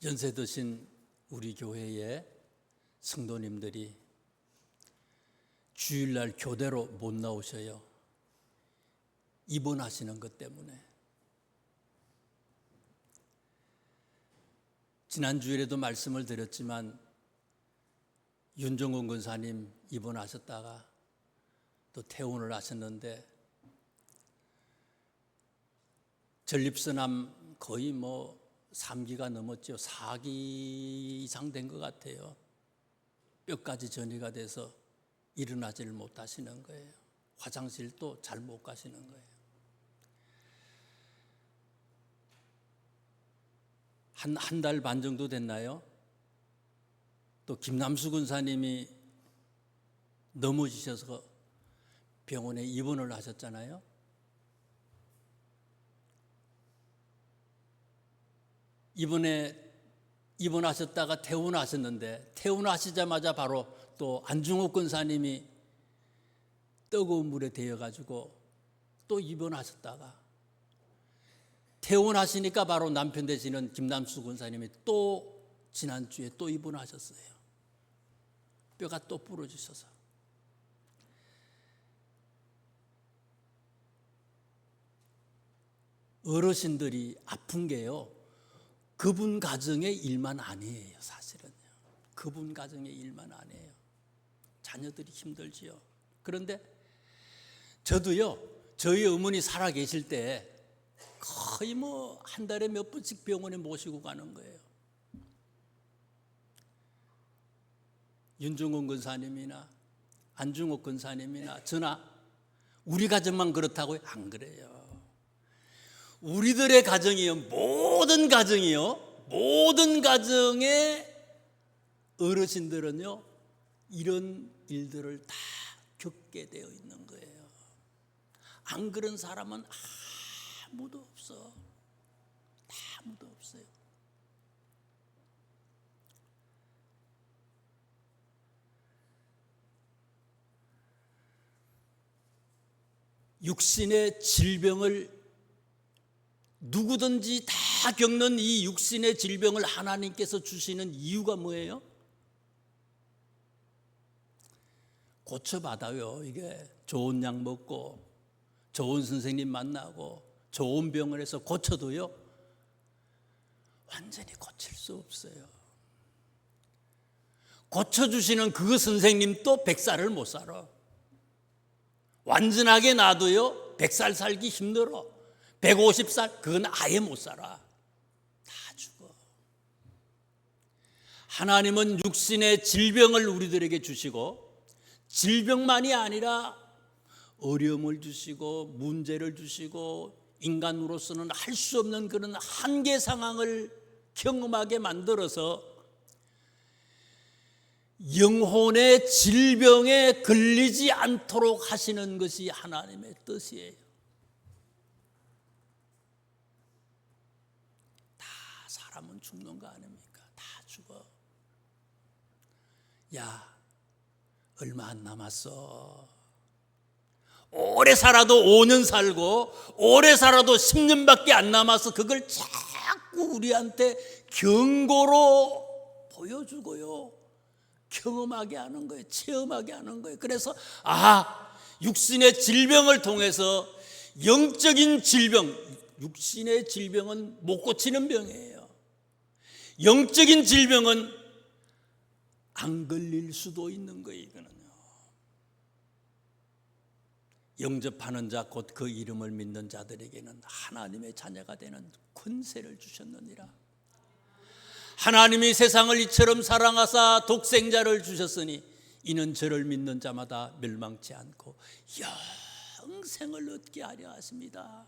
연세 드신 우리 교회의 성도님들이 주일날 교대로 못 나오셔요. 입원하시는 것 때문에. 지난 주일에도 말씀을 드렸지만 윤정훈 권사님 입원하셨다가 또 퇴원을 하셨는데 전립선암 거의 3기가 넘었죠. 4기 이상 된 것 같아요. 뼈까지 전이가 돼서 일어나지를 못하시는 거예요. 화장실도 잘 못 가시는 거예요. 한 달 반 정도 됐나요? 또 김남수 군사님이 넘어지셔서 병원에 입원을 하셨잖아요. 이번에 입원하셨다가 퇴원하셨는데 퇴원하시자마자 바로 또 안중옥 권사님이 뜨거운 물에 데여가지고 또 입원하셨다가 퇴원하시니까 바로 남편 되시는 김남수 권사님이 또 지난주에 또 입원하셨어요. 뼈가 또 부러지셔서. 어르신들이 아픈 게요, 그분 가정의 일만 아니에요. 사실은요, 그분 가정의 일만 아니에요. 자녀들이 힘들지요. 그런데 저도요, 저희 어머니 살아 계실 때 거의 한 달에 몇 번씩 병원에 모시고 가는 거예요. 윤종원 권사님이나 안중옥 권사님이나 저나 우리 가정만 그렇다고요? 안 그래요. 우리들의 가정이요, 모든 가정이요, 모든 가정의 어르신들은요, 이런 일들을 다 겪게 되어 있는 거예요. 안 그런 사람은 아무도 없어. 아무도 없어요. 육신의 질병을 누구든지 다 겪는 이 육신의 질병을 하나님께서 주시는 이유가 뭐예요? 고쳐받아요. 이게 좋은 약 먹고 좋은 선생님 만나고 좋은 병원에서 고쳐도요, 완전히 고칠 수 없어요. 고쳐주시는 그 선생님도 100살을 못 살아. 완전하게 놔도요, 100살 살기 힘들어. 150살, 그건 아예 못 살아. 다 죽어. 하나님은 육신의 질병을 우리들에게 주시고, 질병만이 아니라 어려움을 주시고 문제를 주시고 인간으로서는 할 수 없는 그런 한계 상황을 경험하게 만들어서 영혼의 질병에 걸리지 않도록 하시는 것이 하나님의 뜻이에요. 다 사람은 죽는 거 아닙니까? 다 죽어. 야, 얼마 안 남았어. 오래 살아도 5년 살고 오래 살아도 10년밖에 안 남아서 그걸 자꾸 우리한테 경고로 보여주고요, 경험하게 하는 거예요. 체험하게 하는 거예요. 그래서 육신의 질병을 통해서 영적인 질병, 육신의 질병은 못 고치는 병이에요. 영적인 질병은 안 걸릴 수도 있는 거예요. 이거는요, 영접하는 자 곧 그 이름을 믿는 자들에게는 하나님의 자녀가 되는 권세를 주셨느니라. 하나님이 세상을 이처럼 사랑하사 독생자를 주셨으니 이는 저를 믿는 자마다 멸망치 않고 영생을 얻게 하려 하십니다.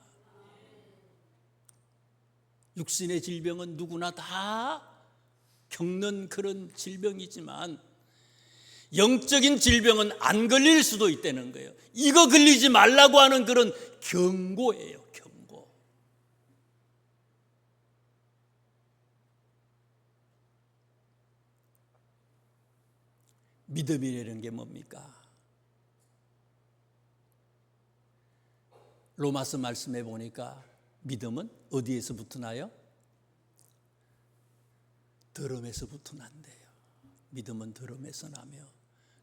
육신의 질병은 누구나 다 겪는 그런 질병이지만 영적인 질병은 안 걸릴 수도 있다는 거예요. 이거 걸리지 말라고 하는 그런 경고예요. 경고. 믿음이라는 게 뭡니까? 로마서 말씀해 보니까 믿음은 어디에서부터 나요? 들음에서부터 난대요. 믿음은 들음에서 나며,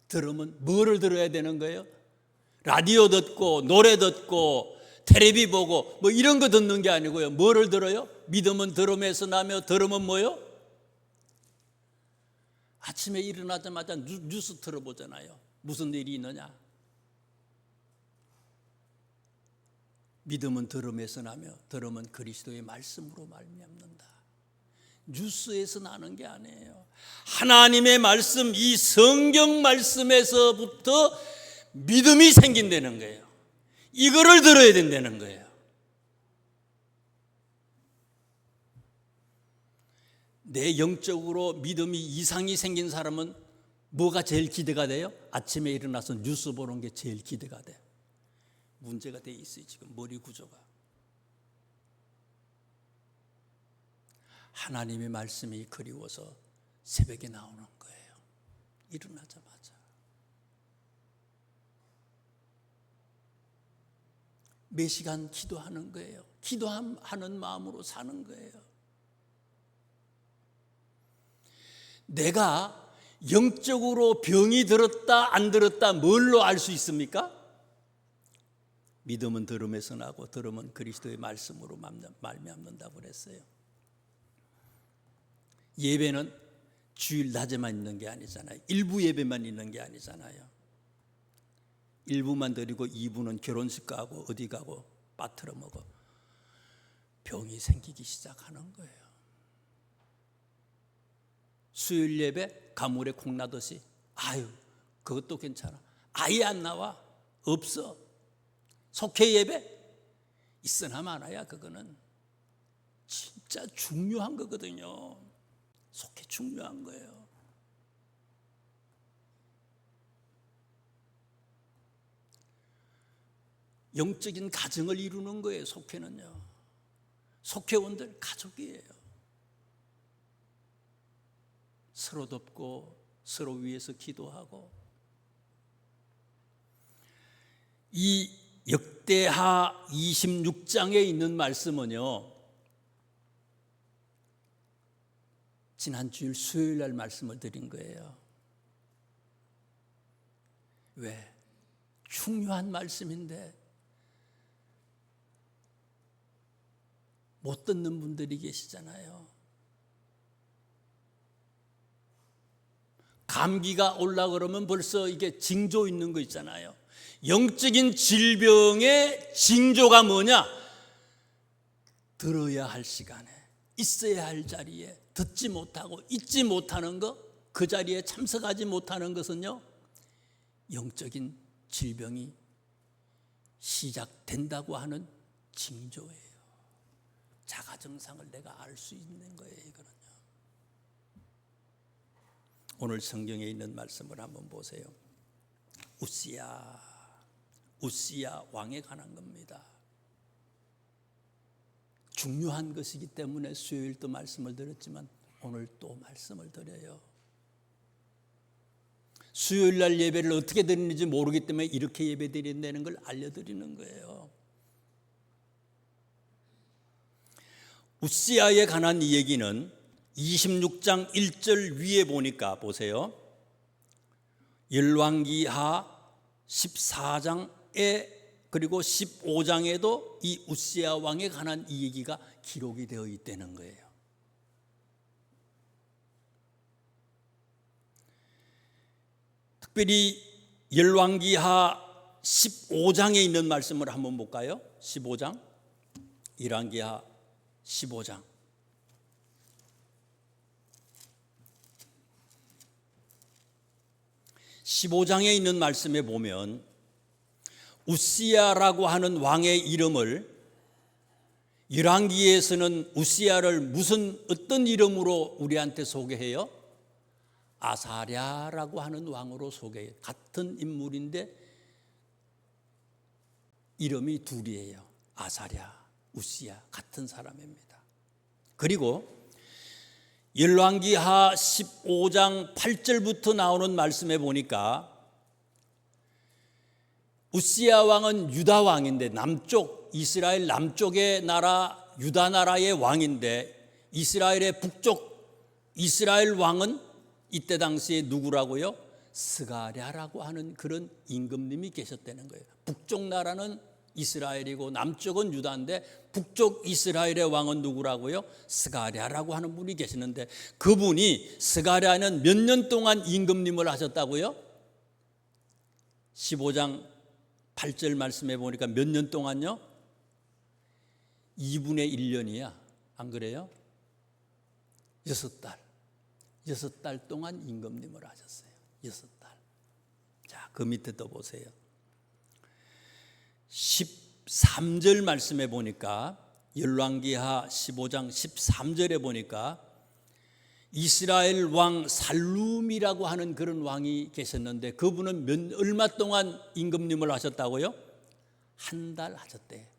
들음은 뭐를 들어야 되는 거예요? 라디오 듣고 노래 듣고 텔레비 보고 뭐 이런 거 듣는 게 아니고요. 뭐를 들어요? 믿음은 들음에서 나며, 들음은 뭐요? 아침에 일어나자마자 뉴스 틀어보잖아요. 무슨 일이 있느냐? 믿음은 들음에서 나며, 들음은 그리스도의 말씀으로 말미암는다. 뉴스에서 나는 게 아니에요. 하나님의 말씀, 이 성경 말씀에서부터 믿음이 생긴다는 거예요. 이거를 들어야 된다는 거예요. 내 영적으로 믿음이 이상이 생긴 사람은 뭐가 제일 기대가 돼요? 아침에 일어나서 뉴스 보는 게 제일 기대가 돼요. 문제가 돼 있어요. 지금 머리 구조가. 하나님의 말씀이 그리워서 새벽에 나오는 거예요. 일어나자마자. 몇 시간 기도하는 거예요. 기도하는 마음으로 사는 거예요. 내가 영적으로 병이 들었다 안 들었다 뭘로 알 수 있습니까? 믿음은 들음에서 나고, 들음은 그리스도의 말씀으로 말미암는다고 그랬어요. 예배는 주일 낮에만 있는 게 아니잖아요. 일부 예배만 있는 게 아니잖아요. 일부만 드리고 2부는 결혼식 가고 어디 가고 빠트려 먹어. 병이 생기기 시작하는 거예요. 수요일 예배 가물에 콩 나듯이, 아유 그것도 괜찮아. 아예 안 나와. 없어. 속회 예배 있으나 마나야. 그거는 진짜 중요한 거거든요. 속회 중요한 거예요. 영적인 가정을 이루는 거예요. 속회는요. 속회원들 가족이에요. 서로 돕고 서로 위해서 기도하고. 이 역대하 26장에 있는 말씀은요, 지난 주일 수요일 날 말씀을 드린 거예요. 왜? 중요한 말씀인데 못 듣는 분들이 계시잖아요. 감기가 올라 그러면 벌써 이게 징조 있는 거 있잖아요. 영적인 질병의 징조가 뭐냐? 들어야 할 시간에, 있어야 할 자리에 듣지 못하고 있지 못하는 것, 그 자리에 참석하지 못하는 것은요, 영적인 질병이 시작된다고 하는 징조예요. 자가 증상을 내가 알 수 있는 거예요. 이거는요. 오늘 성경에 있는 말씀을 한번 보세요. 우시야 왕에 관한 겁니다. 중요한 것이기 때문에 수요일도 말씀을 드렸지만 오늘 또 말씀을 드려요. 수요일 날 예배를 어떻게 드리는지 모르기 때문에 이렇게 예배 드린다는 걸 알려드리는 거예요. 우시야에 관한 이 얘기는 26장 1절 위에 보니까 보세요. 열왕기하 14장에 그리고 15장에도 이 우시야 왕에 관한 이 얘기가 기록이 되어 있다는 거예요. 특별히 열왕기하 15장에 있는 말씀을 한번 볼까요? 15장, 열왕기하 15장. 15장에 있는 말씀에 보면 우시야라고 하는 왕의 이름을 열왕기에서는 우시야를 어떤 이름으로 우리한테 소개해요? 아사랴라고 하는 왕으로 소개해요. 같은 인물인데 이름이 둘이에요. 아사랴, 우시야, 같은 사람입니다. 그리고 열왕기하 15장 8절부터 나오는 말씀에 보니까 우시야 왕은 유다 왕인데, 남쪽 이스라엘 남쪽의 나라 유다 나라의 왕인데 이스라엘의 북쪽 이스라엘 왕은 이때 당시에 누구라고요? 스가랴라고 하는 그런 임금님이 계셨다는 거예요. 북쪽 나라는 이스라엘이고 남쪽은 유다인데 북쪽 이스라엘의 왕은 누구라고요? 스가랴라고 하는 분이 계시는데 그분이 스가랴는 몇 년 동안 임금님을 하셨다고요? 15장 8절 말씀해 보니까 몇 년 동안요? 2분의 1년이야. 안 그래요? 6달 동안 임금님을 하셨어요. 6달. 자, 그 밑에 또 보세요. 13절 말씀해 보니까 열왕기하 15장 13절에 보니까 이스라엘 왕 살룸이라고 하는 그런 왕이 계셨는데 그분은 얼마 동안 임금님을 하셨다고요? 한 달 하셨대.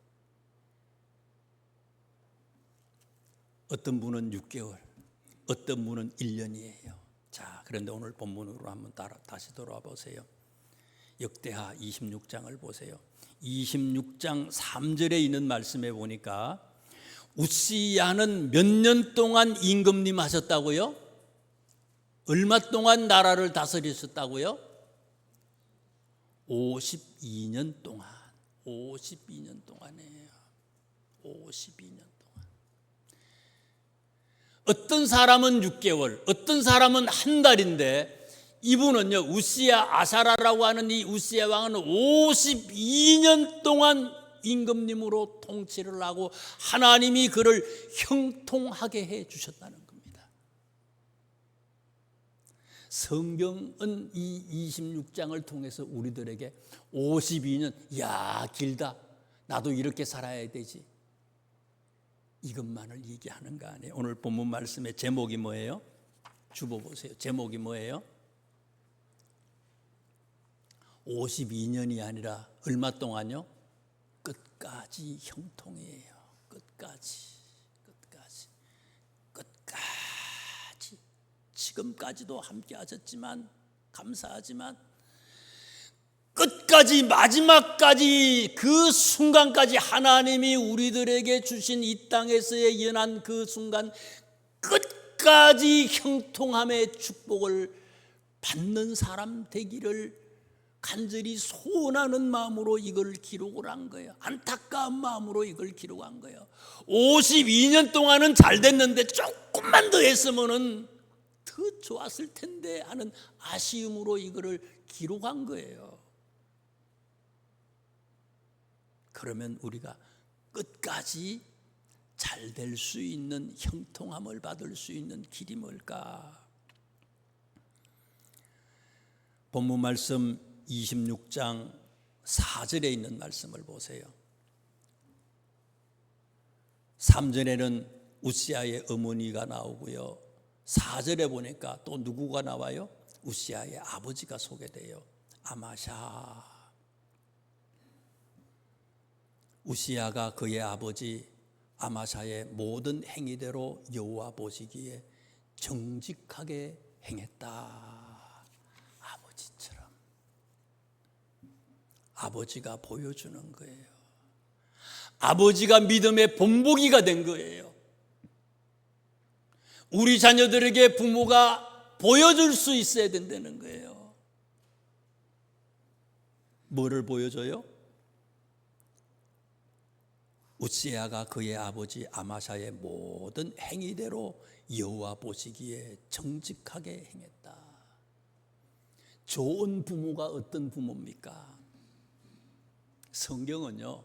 어떤 분은 6개월, 어떤 분은 1년이에요. 자, 그런데 오늘 본문으로 한번 다시 돌아와 보세요. 역대하 26장을 보세요. 26장 3절에 있는 말씀에 보니까 우시야는 몇 년 동안 임금님 하셨다고요? 얼마 동안 나라를 다스리셨다고요? 52년 동안. 52년 동안이에요. 52년 동안. 어떤 사람은 6개월, 어떤 사람은 한 달인데 이분은요, 우시야 아사라라고 하는 이 우시야 왕은 52년 동안 임금님으로 통치를 하고 하나님이 그를 형통하게 해 주셨다는 겁니다. 성경은 이 26장을 통해서 우리들에게 52년, 야, 길다. 나도 이렇게 살아야 되지. 이것만을 얘기하는 거 아니에요. 오늘 본문 말씀의 제목이 뭐예요? 주보 보세요. 제목이 뭐예요? 52년이 아니라 얼마 동안요? 끝까지 형통이에요. 끝까지. 지금까지도 함께 하셨지만 감사하지만 끝까지 마지막까지 그 순간까지 하나님이 우리들에게 주신 이 땅에서의 연한 그 순간 끝까지 형통함의 축복을 받는 사람 되기를 간절히 소원하는 마음으로 이걸 기록을 한 거예요. 안타까운 마음으로 이걸 기록한 거예요. 52년 동안은 잘 됐는데 조금만 더 했으면은 더 좋았을 텐데 하는 아쉬움으로 이거를 기록한 거예요. 그러면 우리가 끝까지 잘 될 수 있는 형통함을 받을 수 있는 길이 뭘까? 본문 말씀 26장 4절에 있는 말씀을 보세요. 3절에는 우시야의 어머니가 나오고요. 4절에 보니까 또 누구가 나와요? 우시야의 아버지가 소개돼요. 아마샤. 우시야가 그의 아버지 아마샤의 모든 행위대로 여호와 보시기에 정직하게 행했다. 아버지처럼. 아버지가 보여주는 거예요. 아버지가 믿음의 본보기가 된 거예요. 우리 자녀들에게 부모가 보여줄 수 있어야 된다는 거예요. 뭐를 보여줘요? 우시야가 그의 아버지 아마샤의 모든 행위대로 여호와 보시기에 정직하게 행했다. 좋은 부모가 어떤 부모입니까? 성경은요,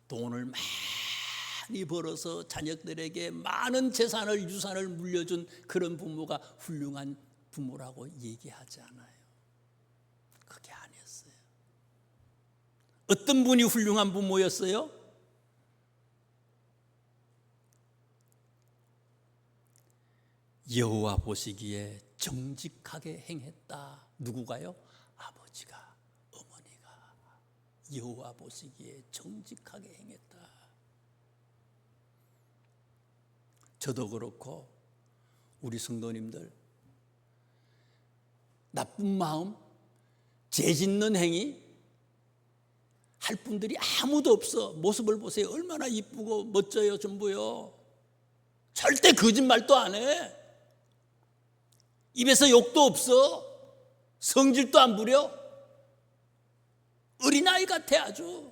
돈을 많이 벌어서 자녀들에게 많은 재산을 유산을 물려준 그런 부모가 훌륭한 부모라고 얘기하지 않아요. 그게 아니었어요. 어떤 분이 훌륭한 부모였어요? 여호와 보시기에 정직하게 행했다. 누구가요? 아버지가, 어머니가 여호와 보시기에 정직하게 행했다. 저도 그렇고 우리 성도님들 나쁜 마음, 죄 짓는 행위 할 분들이 아무도 없어. 모습을 보세요. 얼마나 이쁘고 멋져요, 전부요. 절대 거짓말도 안 해. 입에서 욕도 없어. 성질도 안 부려. 어린아이 같아 아주.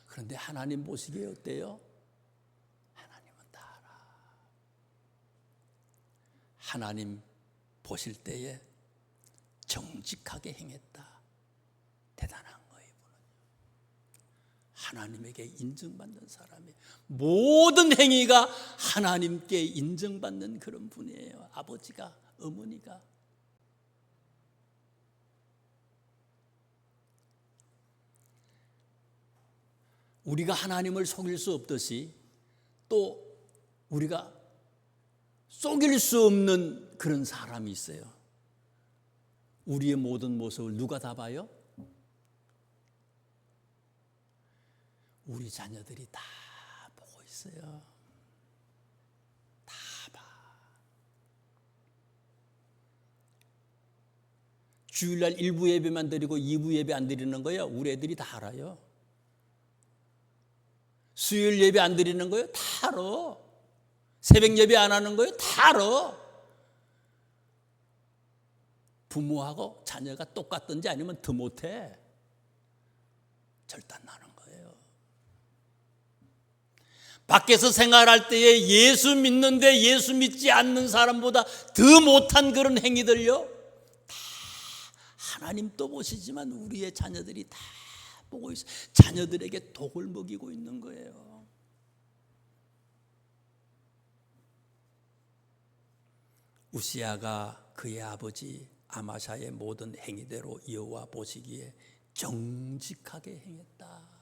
그런데 하나님 보시기에 어때요? 하나님은 다 알아. 하나님 보실 때에 정직하게 행했다. 대단한 거예요. 이분은. 하나님에게 인정받는 사람이에요. 모든 행위가 하나님께 인정받는 그런 분이에요. 아버지가, 어머니가. 우리가 하나님을 속일 수 없듯이 또 우리가 속일 수 없는 그런 사람이 있어요. 우리의 모든 모습을 누가 다 봐요? 우리 자녀들이 다 보고 있어요. 다 봐. 주일날 1부 예배만 드리고 2부 예배 안 드리는 거예요. 우리 애들이 다 알아요. 수요일 예배 안 드리는 거예요? 다 알아. 새벽 예배 안 하는 거예요? 다 알아. 부모하고 자녀가 똑같든지 아니면 더 못해. 절단나는 거예요. 밖에서 생활할 때에 예수 믿는데 예수 믿지 않는 사람보다 더 못한 그런 행위들요. 다 하나님 또 보시지만 우리의 자녀들이 다 보고 있어요. 자녀들에게 독을 먹이고 있는 거예요. 우시야가 그의 아버지 아마샤의 모든 행위대로 여호와 보시기에 정직하게 행했다.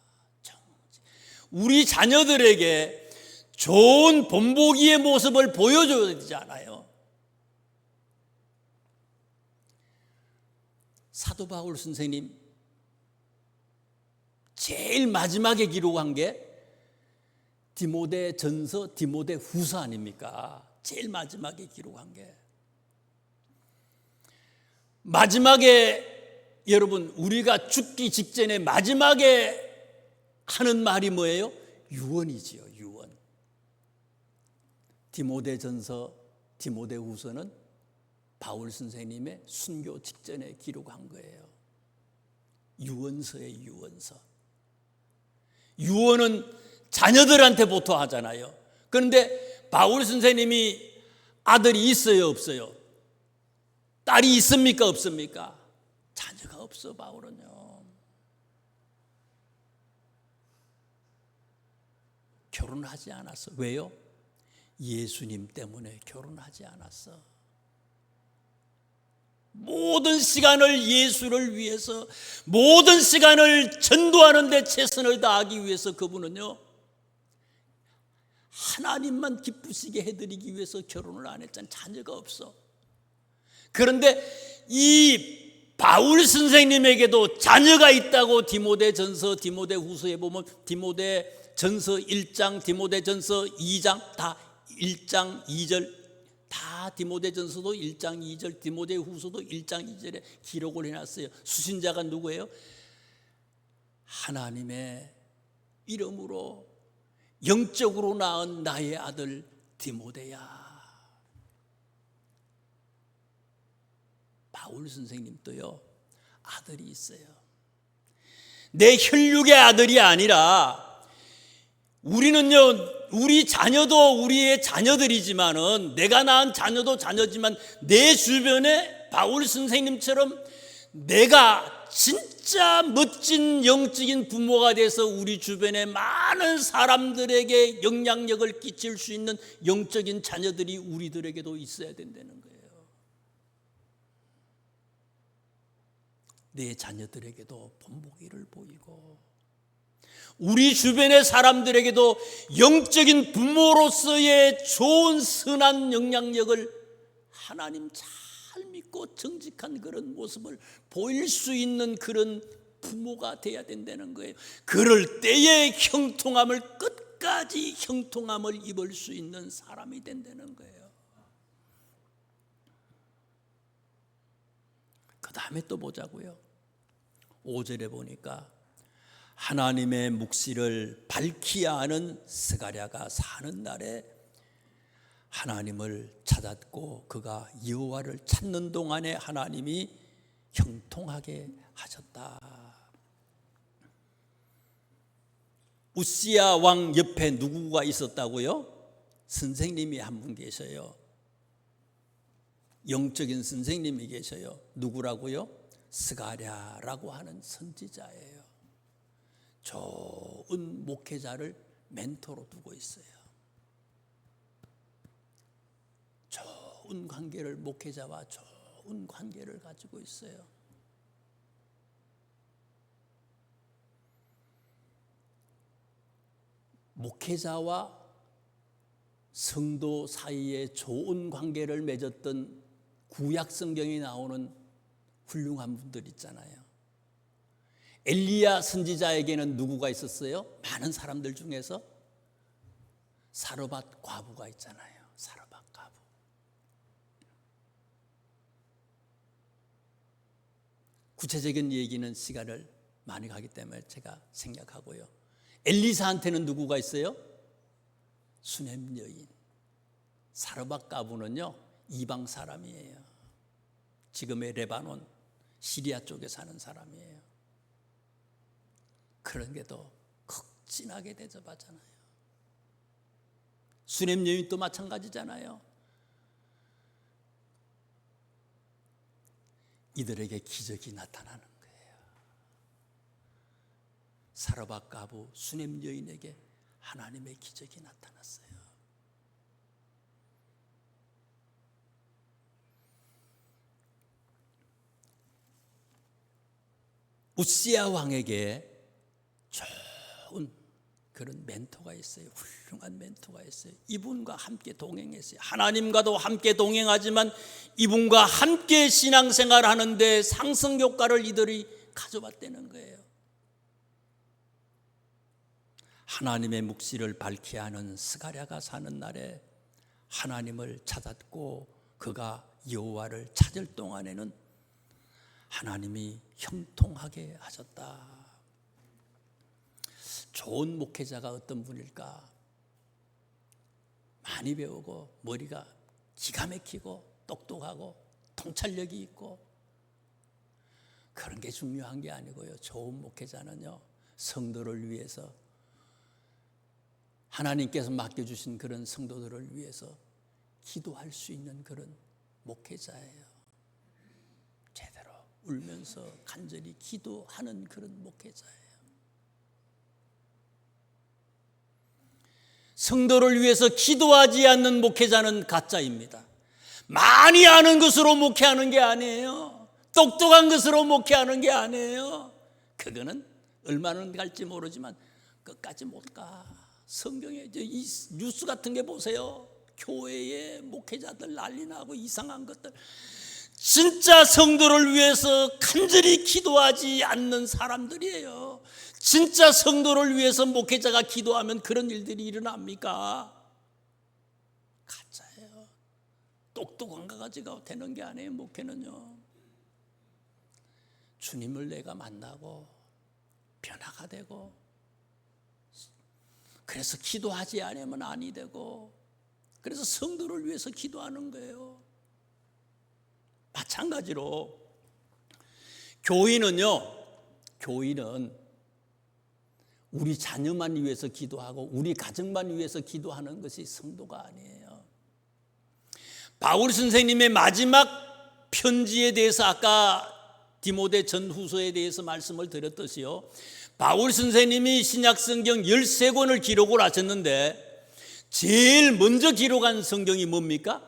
우리 자녀들에게 좋은 본보기의 모습을 보여줘야 되지 않아요? 사도 바울 선생님 제일 마지막에 기록한 게 디모데 전서, 디모데 후서 아닙니까? 제일 마지막에 기록한 게. 마지막에 여러분 우리가 죽기 직전에 마지막에 하는 말이 뭐예요? 유언이지요. 유언. 디모데 전서, 디모데 후서는 바울 선생님의 순교 직전에 기록한 거예요. 유언서의 유언서. 유언은 자녀들한테 보통 하잖아요. 그런데 바울 선생님이 아들이 있어요, 없어요? 딸이 있습니까, 없습니까? 자녀가 없어, 바울은요. 결혼하지 않았어. 왜요? 예수님 때문에 결혼하지 않았어. 모든 시간을 예수를 위해서, 모든 시간을 전도하는 데 최선을 다하기 위해서 그분은요, 하나님만 기쁘시게 해드리기 위해서 결혼을 안 했잖아요. 자녀가 없어. 그런데 이 바울 선생님에게도 자녀가 있다고 디모데 전서, 디모데 후서에 보면 디모데 전서 1장, 디모데 전서 2장 다 1장 2절 다 디모데 전서도 1장 2절, 디모데 후서도 1장 2절에 기록을 해놨어요. 수신자가 누구예요? 하나님의 이름으로 영적으로 낳은 나의 아들 디모데야. 바울 선생님도요 아들이 있어요. 내 혈육의 아들이 아니라 우리는요, 우리 자녀도 우리의 자녀들이지만은 내가 낳은 자녀도 자녀지만 내 주변에 바울 선생님처럼 내가 진짜 멋진 영적인 부모가 돼서 우리 주변에 많은 사람들에게 영향력을 끼칠 수 있는 영적인 자녀들이 우리들에게도 있어야 된다는 거예요. 내 자녀들에게도 본보기를 보이고 우리 주변의 사람들에게도 영적인 부모로서의 좋은 선한 영향력을 하나님 잘 믿고 정직한 그런 모습을 보일 수 있는 그런 부모가 돼야 된다는 거예요. 그럴 때에 형통함을 끝까지 형통함을 입을 수 있는 사람이 된다는 거예요. 그 다음에 또 보자고요. 5절에 보니까 하나님의 묵시를 밝히 아는 스가랴가 사는 날에 하나님을 찾았고 그가 여호와를 찾는 동안에 하나님이 형통하게 하셨다. 우시야 왕 옆에 누구가 있었다고요? 선생님이 한 분 계셔요. 영적인 선생님이 계셔요. 누구라고요? 스가랴라고 하는 선지자예요. 좋은 목회자를 멘토로 두고 있어요. 좋은 관계를, 목회자와 좋은 관계를 가지고 있어요. 목회자와 성도 사이에 좋은 관계를 맺었던 구약 성경에 나오는 훌륭한 분들 있잖아요. 엘리야 선지자에게는 누구가 있었어요? 많은 사람들 중에서 사르밧 과부가 있잖아요. 사르밧 과부. 구체적인 얘기는 시간을 많이 가기 때문에 제가 생략하고요. 엘리사한테는 누구가 있어요? 수넴 여인. 사르밧 과부는요, 이방 사람이에요. 지금의 레바논, 시리아 쪽에 사는 사람이에요. 그런데도 극진하게 대접하잖아요. 수넴 여인도 마찬가지잖아요. 이들에게 기적이 나타나는 거예요. 사르밧 과부 수넴 여인에게 하나님의 기적이 나타났어요. 우시야 왕에게 좋은 그런 멘토가 있어요. 훌륭한 멘토가 있어요. 이분과 함께 동행했어요. 하나님과도 함께 동행하지만 이분과 함께 신앙생활을 하는데 상승 효과를 이들이 가져봤다는 거예요. 하나님의 묵시를 밝히 하는 스가랴가 사는 날에 하나님을 찾았고 그가 여호와를 찾을 동안에는 하나님이 형통하게 하셨다. 좋은 목회자가 어떤 분일까? 많이 배우고 머리가 기가 막히고 똑똑하고 통찰력이 있고 그런 게 중요한 게 아니고요. 좋은 목회자는요, 성도를 위해서 하나님께서 맡겨주신 그런 성도들을 위해서 기도할 수 있는 그런 목회자예요. 제대로 울면서 간절히 기도하는 그런 목회자예요. 성도를 위해서 기도하지 않는 목회자는 가짜입니다. 많이 아는 것으로 목회하는 게 아니에요. 똑똑한 것으로 목회하는 게 아니에요. 그거는 얼마나 갈지 모르지만 끝까지 못 가. 성경에 이 뉴스 같은 게 보세요. 교회에 목회자들 난리 나고 이상한 것들. 진짜 성도를 위해서 간절히 기도하지 않는 사람들이에요. 진짜 성도를 위해서 목회자가 기도하면 그런 일들이 일어납니까? 가짜예요. 똑똑한 거 가지고 되는 게 아니에요. 목회는요, 주님을 내가 만나고 변화가 되고, 그래서 기도하지 않으면 아니 되고, 그래서 성도를 위해서 기도하는 거예요. 마찬가지로 교인은 우리 자녀만 위해서 기도하고 우리 가정만 위해서 기도하는 것이 성도가 아니에요. 바울 선생님의 마지막 편지에 대해서 아까 디모데 전후서에 대해서 말씀을 드렸듯이요, 바울 선생님이 신약성경 13권을 기록을 하셨는데 제일 먼저 기록한 성경이 뭡니까?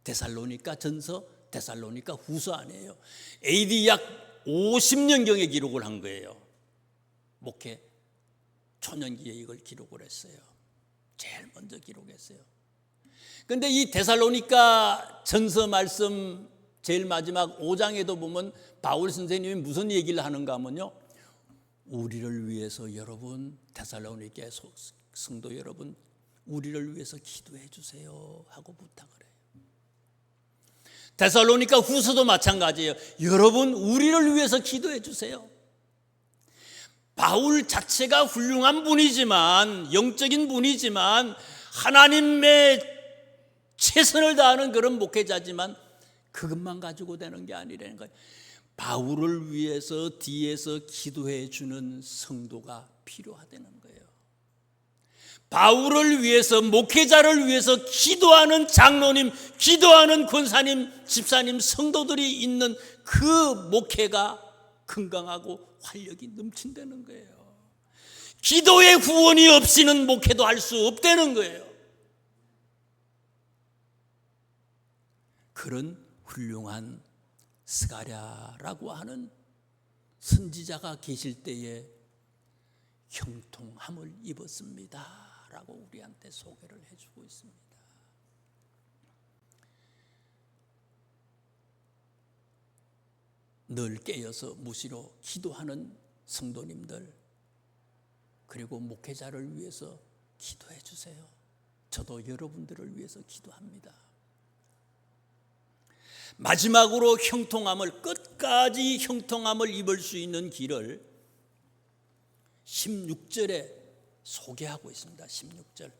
데살로니가 전서, 데살로니가 후서 아니에요. AD 약 50년경에 기록을 한 거예요. 목회 초년기에 이걸 기록을 했어요. 제일 먼저 기록했어요. 그런데 이 데살로니가 전서 말씀 제일 마지막 5장에도 보면 바울 선생님이 무슨 얘기를 하는가 하면요, 우리를 위해서 여러분, 데살로니가 성도 여러분, 우리를 위해서 기도해 주세요 하고 부탁을 해요. 데살로니가 후서도 마찬가지예요. 여러분, 우리를 위해서 기도해 주세요. 바울 자체가 훌륭한 분이지만, 영적인 분이지만 하나님의 최선을 다하는 그런 목회자지만 그것만 가지고 되는 게 아니라는 거예요. 바울을 위해서 뒤에서 기도해 주는 성도가 필요하다는 거예요. 바울을 위해서, 목회자를 위해서 기도하는 장로님, 기도하는 권사님, 집사님, 성도들이 있는 그 목회가 건강하고 활력이 넘친다는 거예요. 기도의 후원이 없이는 목회도 할 수 없다는 거예요. 그런 훌륭한 스가랴라고 하는 선지자가 계실 때에 형통함을 입었습니다 라고 우리한테 소개를 해주고 있습니다. 늘 깨어서 무시로 기도하는 성도님들, 그리고 목회자를 위해서 기도해 주세요. 저도 여러분들을 위해서 기도합니다. 마지막으로 형통함을, 끝까지 형통함을 입을 수 있는 길을 16절에 소개하고 있습니다. 16절.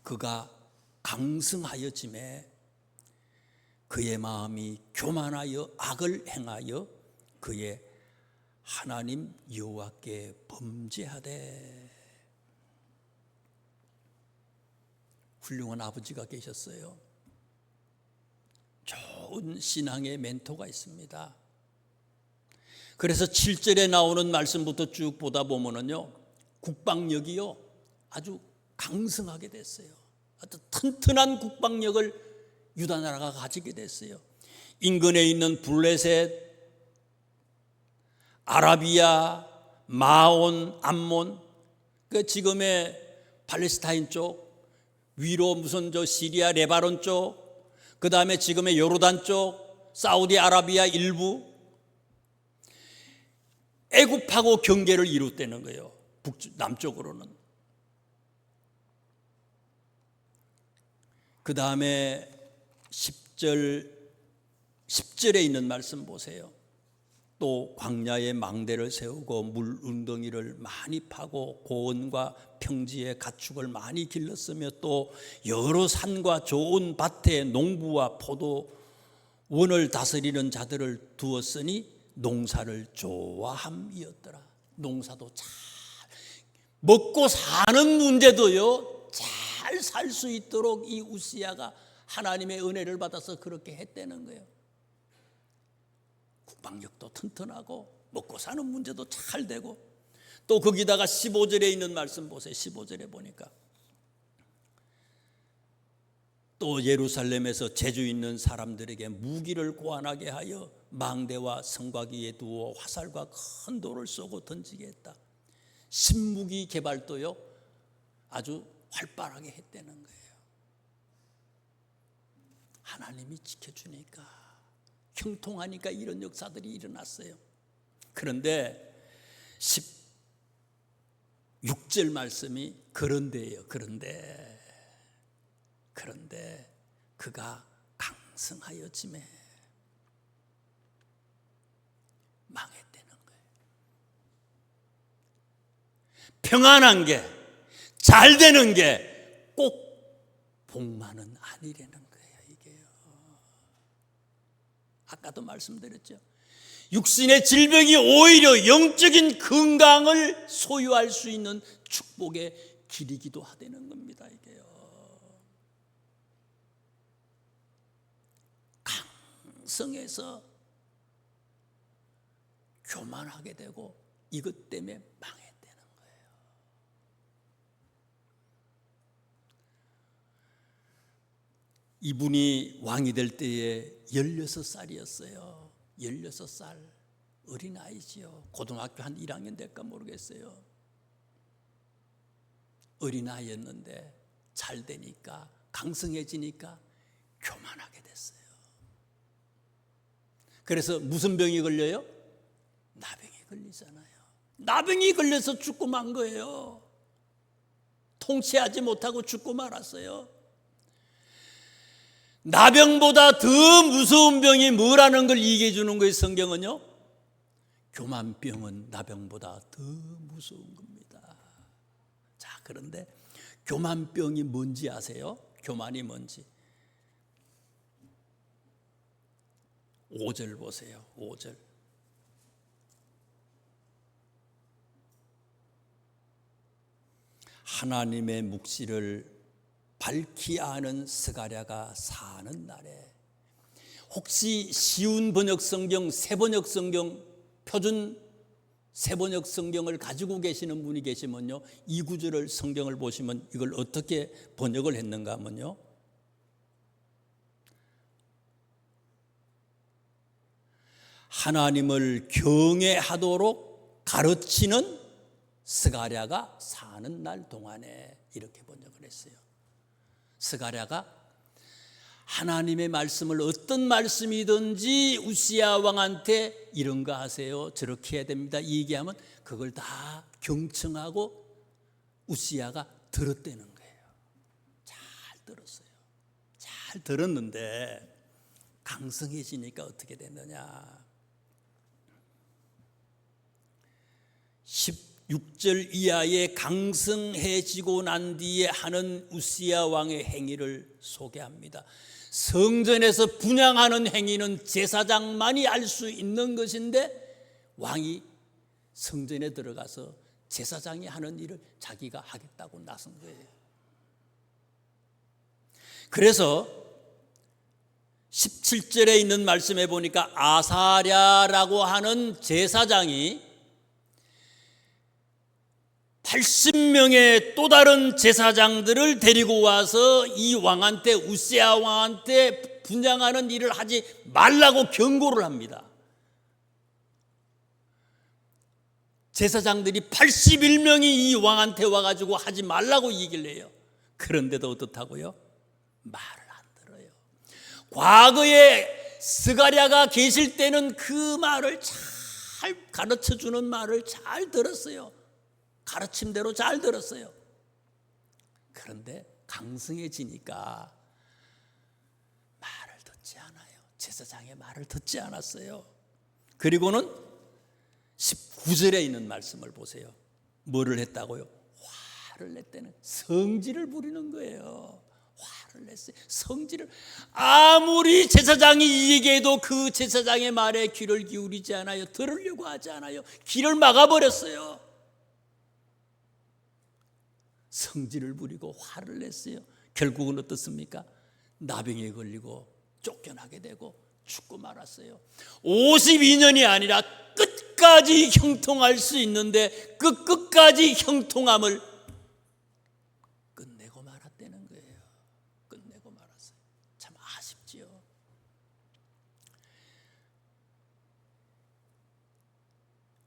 그가 강성하여짐에 그의 마음이 교만하여 악을 행하여 그의 하나님 여호와께 범죄하되. 훌륭한 아버지가 계셨어요. 좋은 신앙의 멘토가 있습니다. 그래서 7절에 나오는 말씀부터 쭉 보다 보면은요, 국방력이요 아주 강성하게 됐어요. 아주 튼튼한 국방력을 유다 나라가 가지게 됐어요. 인근에 있는 블레셋, 아라비아, 마온, 암몬, 그 지금의 팔레스타인 쪽, 위로 무슨 저 시리아, 레바논 쪽, 그 다음에 지금의 요르단 쪽, 사우디아라비아 일부, 애굽하고 경계를 이뤘다는 거예요. 남쪽으로는. 그 다음에 10절에 있는 말씀 보세요. 또 광야에 망대를 세우고 물 웅덩이를 많이 파고 고원과 평지에 가축을 많이 길렀으며 또 여러 산과 좋은 밭에 농부와 포도원을 다스리는 자들을 두었으니 농사를 좋아함이었더라. 농사도 잘 먹고 사는 문제도요 잘 살 수 있도록 이 우시야가 하나님의 은혜를 받아서 그렇게 했다는 거예요. 국방력도 튼튼하고 먹고 사는 문제도 잘 되고, 또 거기다가 15절에 있는 말씀 보세요. 15절에 보니까 또 예루살렘에서 재주 있는 사람들에게 무기를 고안하게 하여 망대와 성곽위에 두어 화살과 큰 돌을 쏘고 던지게 했다. 신무기 개발도요 아주 활발하게 했다는 거예요. 하나님이 지켜주니까, 형통하니까 이런 역사들이 일어났어요. 그런데 16절 말씀이 그런데예요. 그런데 그가 강성하여짐에 망했다는 거예요. 평안한 게, 잘 되는 게 꼭 복만은 아니라는 거예요. 이게요. 아까도 말씀드렸죠. 육신의 질병이 오히려 영적인 건강을 소유할 수 있는 축복의 길이기도 하다는 겁니다. 이게요. 강성해서 교만하게 되고 이것 때문에 망했다는 거예요. 이분이 왕이 될 때에 16살이었어요. 16살 어린아이지요. 고등학교 한 1학년 될까 모르겠어요. 어린아이였는데 잘 되니까, 강성해지니까 교만하게 됐어요. 그래서 무슨 병이 걸려요? 나병이 걸리잖아요. 나병이 걸려서 죽고 만 거예요. 통치하지 못하고 죽고 말았어요. 나병보다 더 무서운 병이 뭐라는 걸 얘기해 주는 거예요. 성경은요, 교만병은 나병보다 더 무서운 겁니다. 자, 그런데 교만병이 뭔지 아세요? 교만이 뭔지. 5절 보세요. 5절. 하나님의 묵시를 밝히 아는 스가랴가 사는 날에. 혹시 쉬운 번역 성경, 새번역 성경, 표준 새번역 성경을 가지고 계시는 분이 계시면요, 이 구절을 성경을 보시면 이걸 어떻게 번역을 했는가 하면요, 하나님을 경외하도록 가르치는 스가랴가 사는 날 동안에, 이렇게 번역을 했어요. 스가랴가 하나님의 말씀을 어떤 말씀이든지 우시야 왕한테 이런 거 하세요, 저렇게 해야 됩니다, 이 얘기하면 그걸 다 경청하고 우시야가 들었다는 거예요. 잘 들었어요. 잘 들었는데 강성해지니까 어떻게 됐느냐. 16절 이하에 강성해지고 난 뒤에 하는 우시야 왕의 행위를 소개합니다. 성전에서 분향하는 행위는 제사장만이 알 수 있는 것인데 왕이 성전에 들어가서 제사장이 하는 일을 자기가 하겠다고 나선 거예요. 그래서 17절에 있는 말씀에 보니까 아사랴라고 하는 제사장이 80명의 또 다른 제사장들을 데리고 와서 이 왕한테, 우시야 왕한테 분향하는 일을 하지 말라고 경고를 합니다. 제사장들이 81명이 이 왕한테 와가지고 하지 말라고 얘기를 해요. 그런데도 어떻다고요? 말을 안 들어요. 과거에 스가랴가 계실 때는 그 말을 잘 가르쳐주는 말을 잘 들었어요. 가르침대로 잘 들었어요. 그런데 강성해지니까 말을 듣지 않아요. 제사장의 말을 듣지 않았어요. 그리고는 19절에 있는 말씀을 보세요. 뭐를 했다고요? 화를 냈다는, 성질을 부리는 거예요. 화를 냈어요. 성질을. 아무리 제사장이 얘기해도 그 제사장의 말에 귀를 기울이지 않아요. 들으려고 하지 않아요. 귀를 막아버렸어요. 성질을 부리고 화를 냈어요. 결국은 어떻습니까? 나병에 걸리고 쫓겨나게 되고 죽고 말았어요. 52년이 아니라 끝까지 형통할 수 있는데 그 끝까지 형통함을 끝내고 말았다는 거예요. 끝내고 말았어요. 참 아쉽지요.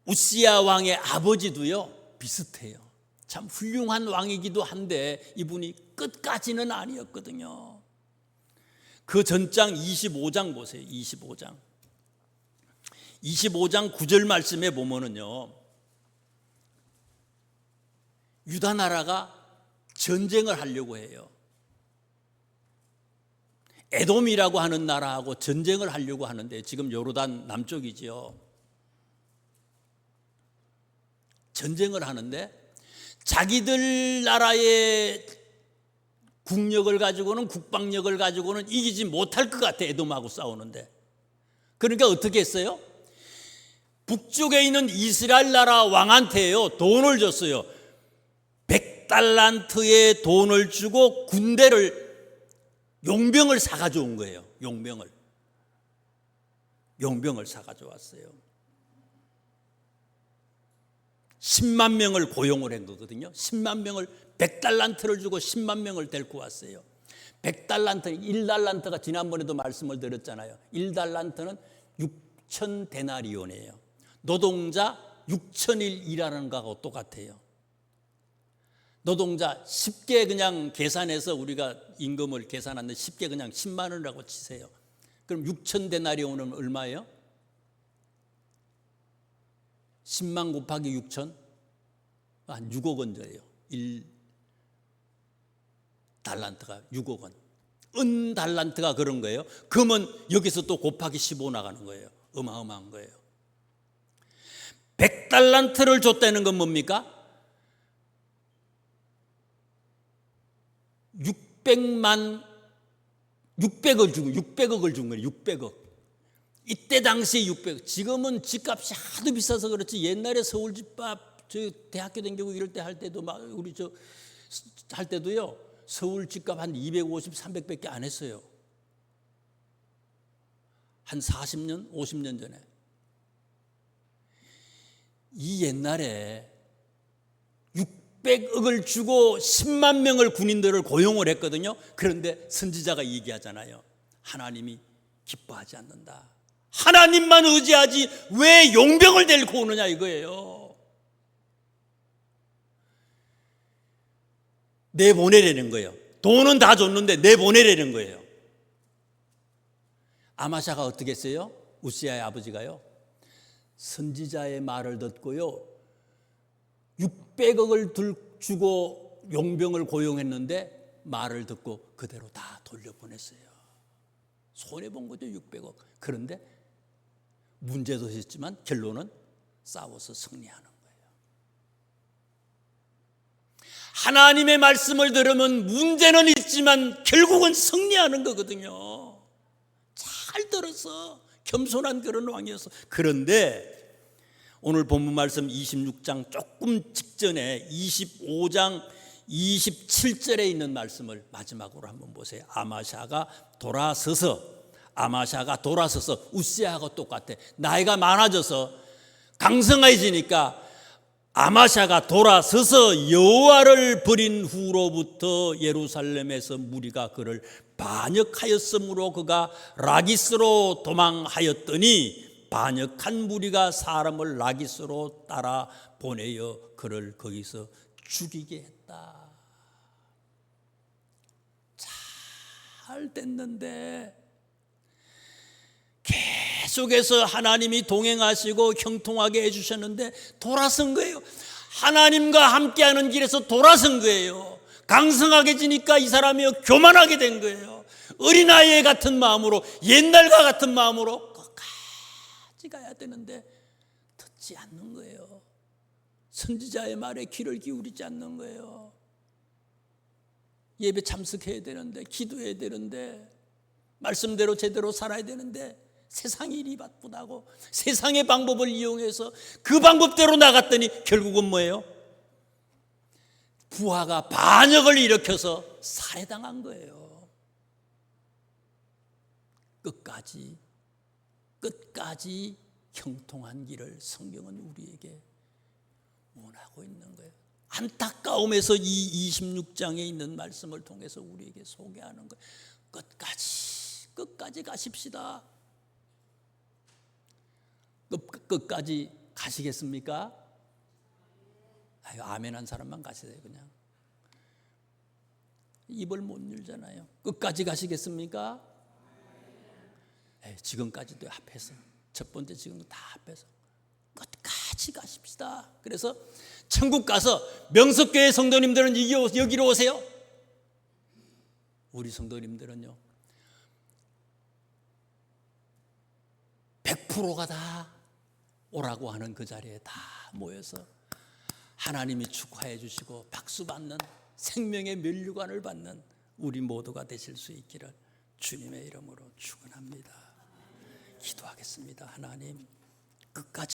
우시야 왕의 아버지도요 비슷해요. 참 훌륭한 왕이기도 한데 이분이 끝까지는 아니었거든요. 그 전장 25장 보세요. 25장 9절 말씀에 보면은요, 유다 나라가 전쟁을 하려고 해요. 에돔이라고 하는 나라하고 전쟁을 하려고 하는데, 지금 요르단 남쪽이지요. 전쟁을 하는데 자기들 나라의 국력을 가지고는, 국방력을 가지고는 이기지 못할 것 같아, 에돔하고 싸우는데. 그러니까 어떻게 했어요? 북쪽에 있는 이스라엘 나라 왕한테요 돈을 줬어요. 100달란트의 돈을 주고 군대를, 용병을 사가지고 온 거예요. 용병을 사가지고 왔어요. 10만 명을 고용을 한 거거든요. 10만 명을, 100달란트를 주고 10만 명을 데리고 왔어요. 100달란트, 1달란트가 지난번에도 말씀을 드렸잖아요. 1달란트는 6천 데나리온이에요. 노동자 6천일 일하는 거하고 똑같아요. 노동자 쉽게 그냥 계산해서 우리가 임금을 계산하는데 쉽게 그냥 10만 원이라고 치세요. 그럼 6천 데나리온은 얼마예요? 10만 곱하기 6천? 한 6억 원 줘요. 1달란트가 6억 원. 은달란트가 그런 거예요. 그러면 여기서 또 곱하기 15 나가는 거예요. 어마어마한 거예요. 100달란트를 줬다는 건 뭡니까? 600억을 준 거예요. 600억. 이때 당시에 600억. 지금은 집값이 하도 비싸서 그렇지 옛날에 서울 집값 저 대학교 다니고 이럴 때 할 때도 막 우리 저 할 때도요. 서울 집값 한 250, 300밖에 안 했어요. 한 40년, 50년 전에. 이 옛날에 600억을 주고 10만 명을 군인들을 고용을 했거든요. 그런데 선지자가 얘기하잖아요. 하나님이 기뻐하지 않는다. 하나님만 의지하지 왜 용병을 데리고 오느냐 이거예요. 내보내라는 거예요. 돈은 다 줬는데 내보내라는 거예요. 아마샤가 어떻게 했어요? 우시야의 아버지가요. 선지자의 말을 듣고요. 600억을 주고 용병을 고용했는데 말을 듣고 그대로 다 돌려보냈어요. 손해본 거죠 600억. 그런데 문제도 있었지만 결론은 싸워서 승리하는 거예요. 하나님의 말씀을 들으면 문제는 있지만 결국은 승리하는 거거든요. 잘 들어서 겸손한 그런 왕이어서. 그런데 오늘 본문 말씀 26장 조금 직전에 25장 27절에 있는 말씀을 마지막으로 한번 보세요. 아마샤가 돌아서서 우시야하고 똑같아. 나이가 많아져서 강성해지니까 아마샤가 돌아서서 여호와를 버린 후로부터 예루살렘에서 무리가 그를 반역하였으므로 그가 라기스로 도망하였더니 반역한 무리가 사람을 라기스로 따라 보내어 그를 거기서 죽이게 했다. 잘 됐는데 계속해서 하나님이 동행하시고 형통하게 해주셨는데 돌아선 거예요. 하나님과 함께하는 길에서 돌아선 거예요. 강성하게 지니까 이 사람이 교만하게 된 거예요. 어린아이 같은 마음으로, 옛날과 같은 마음으로 끝까지 가야 되는데 듣지 않는 거예요. 선지자의 말에 귀를 기울이지 않는 거예요. 예배 참석해야 되는데, 기도해야 되는데, 말씀대로 제대로 살아야 되는데 세상의 일이 바쁘다고 세상의 방법을 이용해서 그 방법대로 나갔더니 결국은 뭐예요? 부하가 반역을 일으켜서 살해당한 거예요. 끝까지 형통한 길을 성경은 우리에게 원하고 있는 거예요. 안타까움에서 이 26장에 있는 말씀을 통해서 우리에게 소개하는 거예요. 끝까지 가십시다. 끝까지 가시겠습니까? 아유, 아멘 한 사람만 가세요. 그냥 입을 못 열잖아요. 끝까지 가시겠습니까? 지금까지도 합해서 첫 번째 지금 다 합해서 끝까지 가십시다. 그래서 천국 가서 명석교회 성도님들은 여기로 오세요. 우리 성도님들은요 100%가 다 오라고 하는 그 자리에 다 모여서 하나님이 축하해 주시고 박수 받는 생명의 면류관을 받는 우리 모두가 되실 수 있기를 주님의 이름으로 축원합니다. 기도하겠습니다. 하나님 끝까지